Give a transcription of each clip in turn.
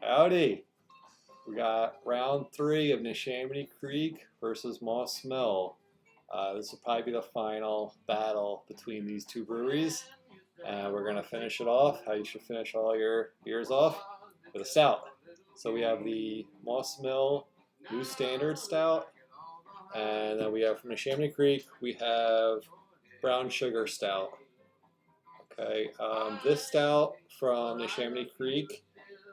Howdy. We got round 3 of Neshaminy Creek versus Moss Mill. This will probably be the final battle between these two breweries. We're going to finish it off, how you should finish all your beers off, with a stout. So we have the Moss Mill New Standard Stout. And then we have from Neshaminy Creek, we have Brown Sugar Stout. Okay, this stout from Neshaminy Creek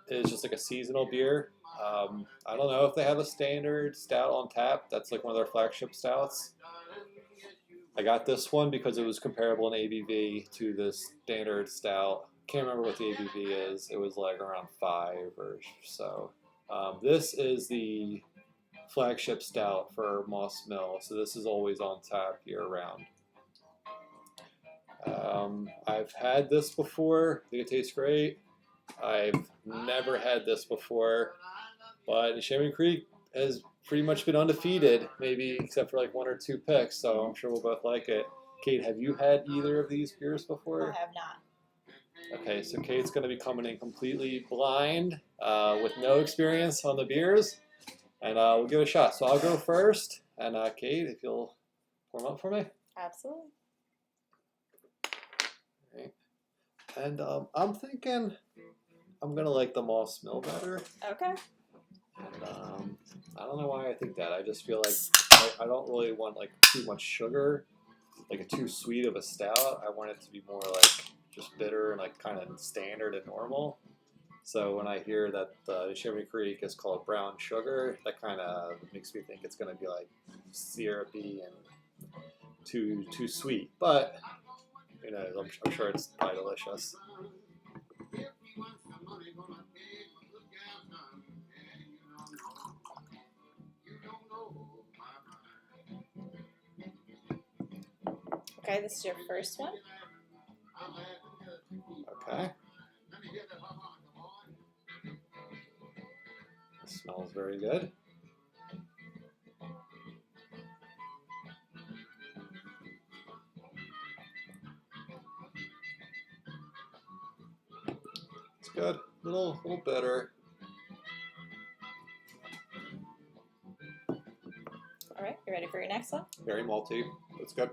is just like a seasonal beer. I don't know if they have a standard stout on tap. That's like one of their flagship stouts. I got this one because it was comparable in ABV to the standard stout. Can't remember what the ABV is. It was like around 5 or so. This is the flagship stout for Moss Mill, so this is always on tap year round. I've had this before. I think it tastes great. I've never had this before, but Neshaminy Creek has pretty much been undefeated, maybe except for like 1 or 2 picks, so I'm sure we'll both like it. Kate, have you had either of these beers before? I have not. Okay, so Kate's going to be coming in completely blind with no experience on the beers, and we'll give it a shot. So I'll go first, and Kate, if you'll pour them up for me. Absolutely. Right. And I'm thinking I'm going to like the Moss Mill better. Okay. And I don't know why I think that. I just feel like I don't really want like too much sugar, like a too sweet of a stout. I want it to be more like just bitter and like kind of standard and normal. So when I hear that Neshaminy Creek is called brown sugar, that kind of makes me think it's going to be like syrupy and too sweet. But you know, I'm sure it's probably delicious. Okay, this is your first one. Okay. It smells very good. It's good. A little bitter. All right, you ready for your next one? Very malty. It's good.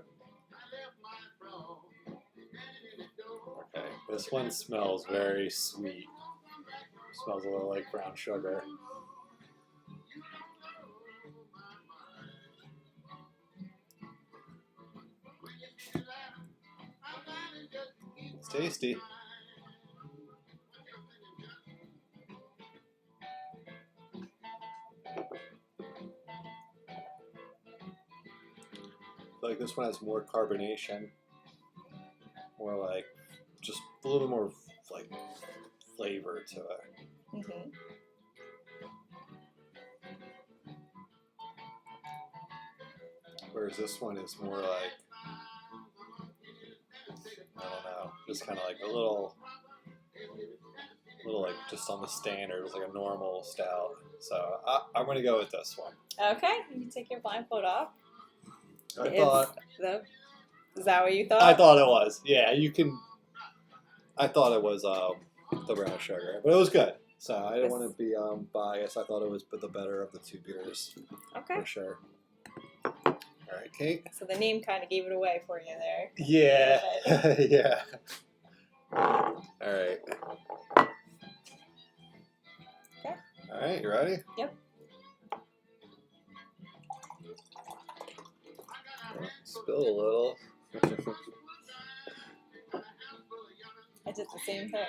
Okay, this one smells very sweet. Smells a little like brown sugar. It's tasty. Like this one has more carbonation, more like just a little more like flavor to it. Mm-hmm. Whereas this one is more like, I don't know, just kind of like a little like just on the standard, it's like a normal stout. So I'm going to go with this one. Okay, you can take your blindfold off. Is that what you thought? I thought it was. Yeah, you can. I thought it was the brown sugar, but it was good. So I didn't want to be biased. I thought it was the better of the 2 beers. Okay. For sure. All right, Kate. So the name kind of gave it away for you there. Yeah. Yeah. All right. Okay. All right, you ready? Yep. Spill a little. I did the same thing.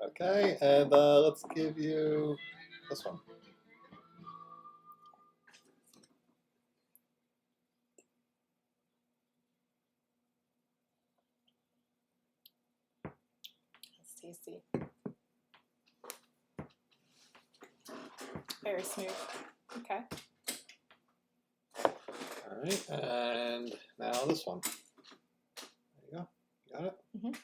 Okay, and let's give you this one. It's tasty. Very smooth. Okay. All right, and now this one. There you go. Got it? Mm-hmm.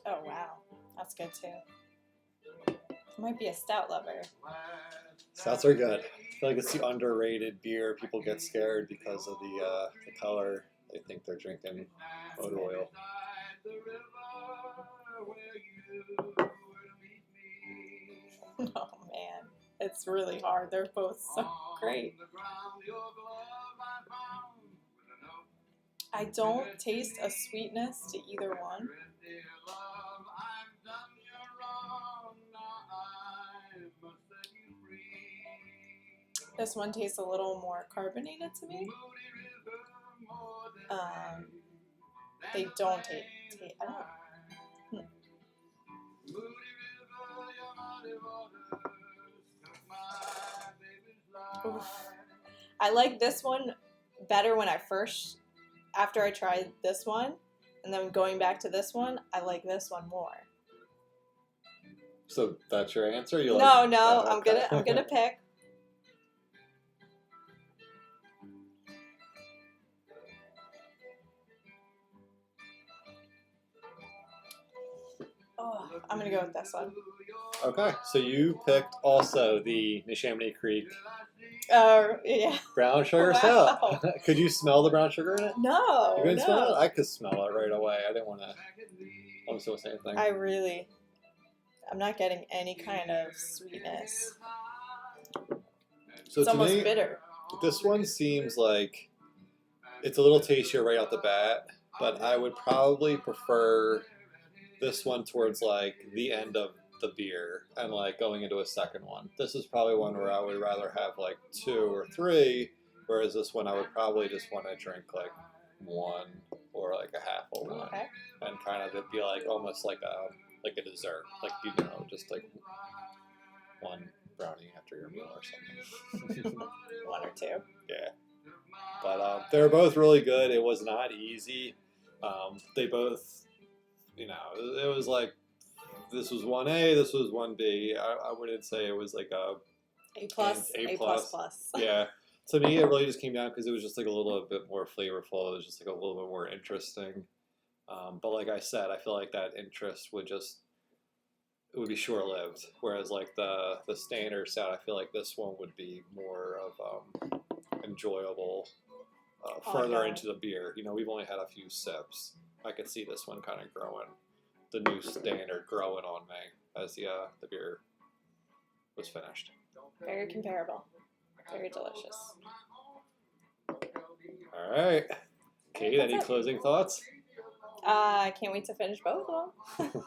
Oh, wow. That's good, too. Might be a stout lover. Stouts are good. I feel like it's the underrated beer. People get scared because of the color. They think they're drinking motor oil. Oh man, it's really hard. They're both so great. I don't taste a sweetness to either one. This one tastes a little more carbonated to me. They don't taste. I don't. Oof. I like this one better when after I tried this one, and then going back to this one, I like this one more. So that's your answer? You No, like, no, oh, okay. I'm gonna pick. Oh, I'm gonna go with this one. Okay, so you picked also the Neshaminy Creek Yeah. brown sugar Wow. stout. Could you smell the brown sugar in it? No, You couldn't no. smell it? I could smell it right away. I didn't want to almost do the same thing. I'm not getting any kind of sweetness. So It's to almost me, bitter. this one seems like it's a little tastier right off the bat, but I would probably prefer this one towards like the end of the beer and like going into a second one. This is probably one where I would rather have like 2 or 3, whereas this one I would probably just want to drink like 1 or like a half of one, Okay. and kind of it'd be like almost like a dessert, like just like 1 brownie after your meal or something. 1 or 2. Yeah. But they're both really good. It was not easy. They both, it was like, this was 1A, this was 1B. I wouldn't say it was like a A+, A+. A++. Yeah. To me, it really just came down because it was just like a little bit more flavorful. It was just like a little bit more interesting. But like I said, I feel like that interest would be short-lived. Whereas like the standard stout, I feel like this one would be more of enjoyable further into the beer. We've only had a few sips. I could see this one kind of growing, the new standard growing on me as the beer was finished. Very comparable. Very delicious. All right. Kate, any closing thoughts? I can't wait to finish both of them.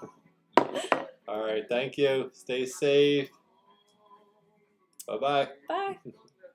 All right. Thank you. Stay safe. Bye-bye. Bye.